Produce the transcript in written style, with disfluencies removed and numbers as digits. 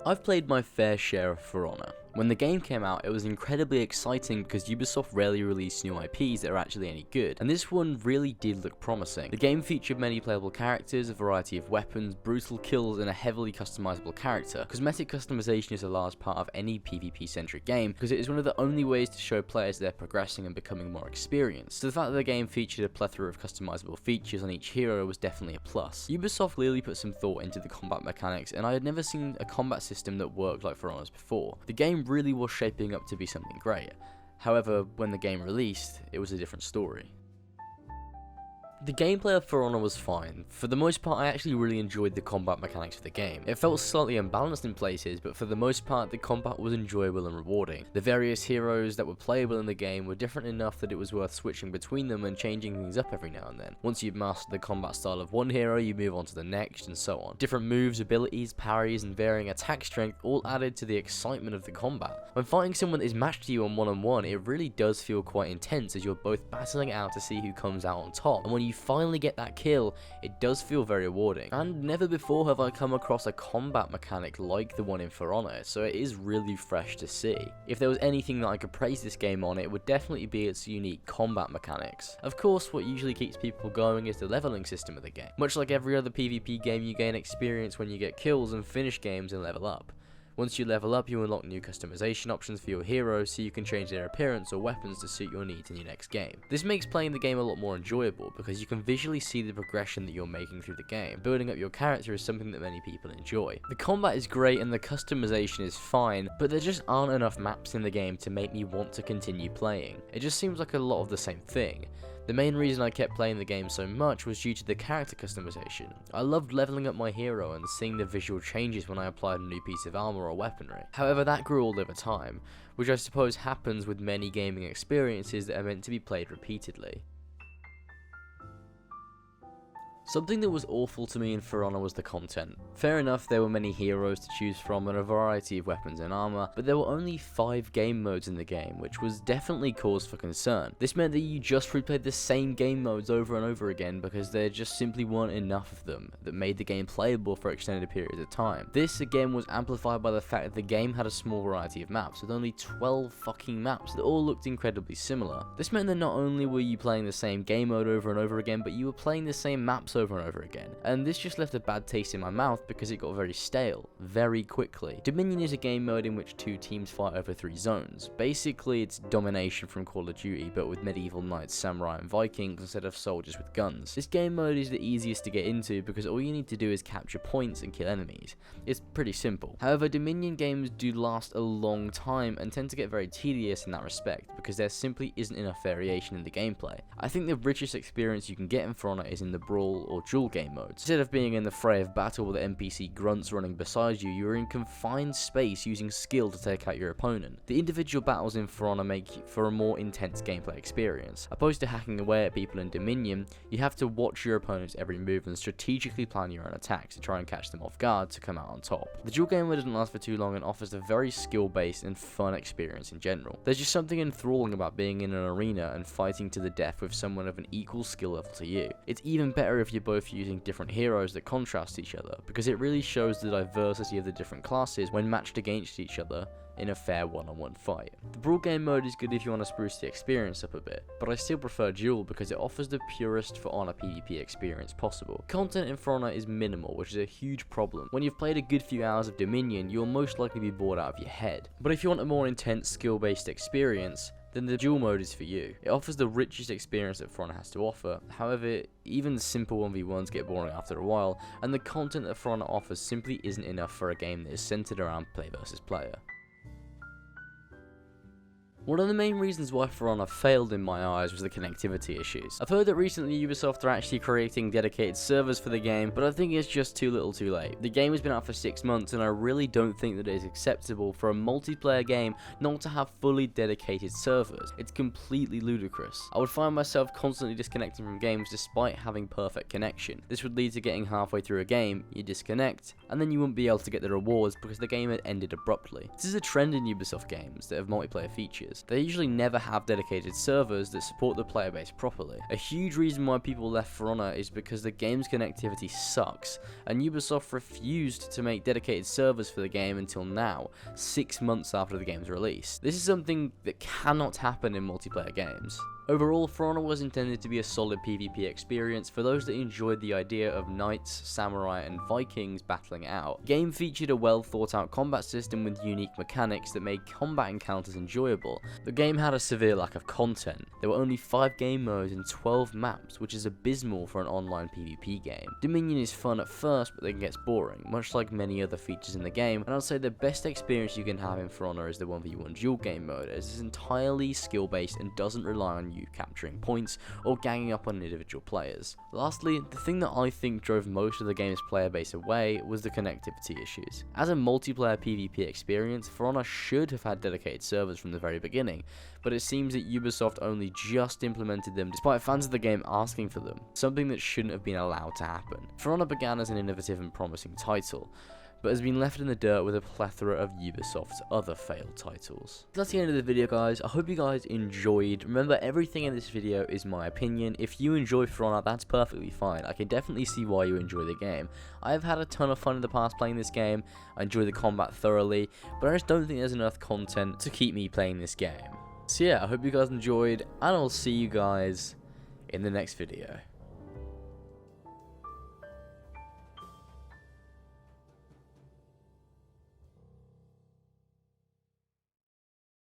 I've played my fair share of For Honor. When the game came out, it was incredibly exciting because Ubisoft rarely released new IPs that are actually any good, and this one really did look promising. The game featured many playable characters, a variety of weapons, brutal kills, and a heavily customizable character. Cosmetic customization is a large part of any PvP-centric game because it is one of the only ways to show players they're progressing and becoming more experienced. So the fact that the game featured a plethora of customizable features on each hero was definitely a plus. Ubisoft clearly put some thought into the combat mechanics, and I had never seen a combat system that worked like For Honor's before. The game really was shaping up to be something great. However, when the game released, it was a different story. The gameplay of For Honor was fine. For the most part, I actually really enjoyed the combat mechanics of the game. It felt slightly unbalanced in places, but for the most part, the combat was enjoyable and rewarding. The various heroes that were playable in the game were different enough that it was worth switching between them and changing things up every now and then. Once you've mastered the combat style of one hero, you move on to the next, and so on. Different moves, abilities, parries, and varying attack strength all added to the excitement of the combat. When fighting someone that is matched to you on one-on-one, it really does feel quite intense as you're both battling out to see who comes out on top, and when you finally get that kill, it does feel very rewarding. And never before have I come across a combat mechanic like the one in For Honor, so it is really fresh to see. If there was anything that I could praise this game on, it would definitely be its unique combat mechanics. Of course, what usually keeps people going is the leveling system of the game. Much like every other PvP game, you gain experience when you get kills and finish games and level up. Once you level up, you unlock new customization options for your heroes so you can change their appearance or weapons to suit your needs in your next game. This makes playing the game a lot more enjoyable because you can visually see the progression that you're making through the game. Building up your character is something that many people enjoy. The combat is great and the customization is fine, but there just aren't enough maps in the game to make me want to continue playing. It just seems like a lot of the same thing. The main reason I kept playing the game so much was due to the character customization. I loved leveling up my hero and seeing the visual changes when I applied a new piece of armor or weaponry. However, that grew all over time, which I suppose happens with many gaming experiences that are meant to be played repeatedly. Something that was awful to me in For Honor was the content. Fair enough, there were many heroes to choose from and a variety of weapons and armor, but there were only 5 game modes in the game, which was definitely cause for concern. This meant that you just replayed the same game modes over and over again because there just simply weren't enough of them that made the game playable for extended periods of time. This again was amplified by the fact that the game had a small variety of maps, with only 12 fucking maps that all looked incredibly similar. This meant that not only were you playing the same game mode over and over again, but you were playing the same maps over and over again, and this just left a bad taste in my mouth because it got very stale, very quickly. Dominion is a game mode in which 2 teams fight over 3 zones. Basically, it's domination from Call of Duty, but with medieval knights, samurai, and Vikings instead of soldiers with guns. This game mode is the easiest to get into because all you need to do is capture points and kill enemies. It's pretty simple. However, Dominion games do last a long time and tend to get very tedious in that respect because there simply isn't enough variation in the gameplay. I think the richest experience you can get in For Honor is in the brawl or duel game modes. Instead of being in the fray of battle with NPC grunts running beside you, you're in confined space using skill to take out your opponent. The individual battles in For Honor make for a more intense gameplay experience. Opposed to hacking away at people in Dominion, you have to watch your opponent's every move and strategically plan your own attacks to try and catch them off guard to come out on top. The duel game mode doesn't last for too long and offers a very skill-based and fun experience in general. There's just something enthralling about being in an arena and fighting to the death with someone of an equal skill level to you. It's even better if you're both using different heroes that contrast each other, because it really shows the diversity of the different classes when matched against each other in a fair one-on-one fight. The brawl game mode is good if you want to spruce the experience up a bit, but I still prefer duel because it offers the purest For Honor PvP experience possible. Content in For Honor is minimal, which is a huge problem. When you've played a good few hours of Dominion, you'll most likely be bored out of your head. But if you want a more intense skill-based experience, then the duel mode is for you. It offers the richest experience that For Honor has to offer. However, even simple 1v1s get boring after a while, and the content that For Honor offers simply isn't enough for a game that is centered around player versus player. One of the main reasons why For Honor failed in my eyes was the connectivity issues. I've heard that recently Ubisoft are actually creating dedicated servers for the game, but I think it's just too little too late. The game has been out for 6 months and I really don't think that it is acceptable for a multiplayer game not to have fully dedicated servers. It's completely ludicrous. I would find myself constantly disconnecting from games despite having perfect connection. This would lead to getting halfway through a game, you disconnect, and then you wouldn't be able to get the rewards because the game had ended abruptly. This is a trend in Ubisoft games that have multiplayer features. players. They usually never have dedicated servers that support the player base properly. A huge reason why people left For Honor is because the game's connectivity sucks, and Ubisoft refused to make dedicated servers for the game until now, 6 months after the game's release. This is something that cannot happen in multiplayer games. Overall, For Honor was intended to be a solid PvP experience for those that enjoyed the idea of knights, samurai, and Vikings battling it out. The game featured a well thought out combat system with unique mechanics that made combat encounters enjoyable. The game had a severe lack of content. There were only 5 game modes and 12 maps, which is abysmal for an online PvP game. Dominion is fun at first, but then gets boring, much like many other features in the game, and I'd say the best experience you can have in For Honor is the 1v1 duel game mode, as it's entirely skill based and doesn't rely on you capturing points or ganging up on individual players. Lastly, the thing that I think drove most of the game's player base away was the connectivity issues. As a multiplayer PvP experience, For Honor should have had dedicated servers from the very beginning, but it seems that Ubisoft only just implemented them despite fans of the game asking for them, something that shouldn't have been allowed to happen. For Honor began as an innovative and promising title, but has been left in the dirt with a plethora of Ubisoft's other failed titles. That's the end of the video, guys. I hope you guys enjoyed. Remember, everything in this video is my opinion. If you enjoy For Honor, that's perfectly fine. I can definitely see why you enjoy the game. I've had a ton of fun in the past playing this game. I enjoy the combat thoroughly, but I just don't think there's enough content to keep me playing this game. So yeah, I hope you guys enjoyed, and I'll see you guys in the next video.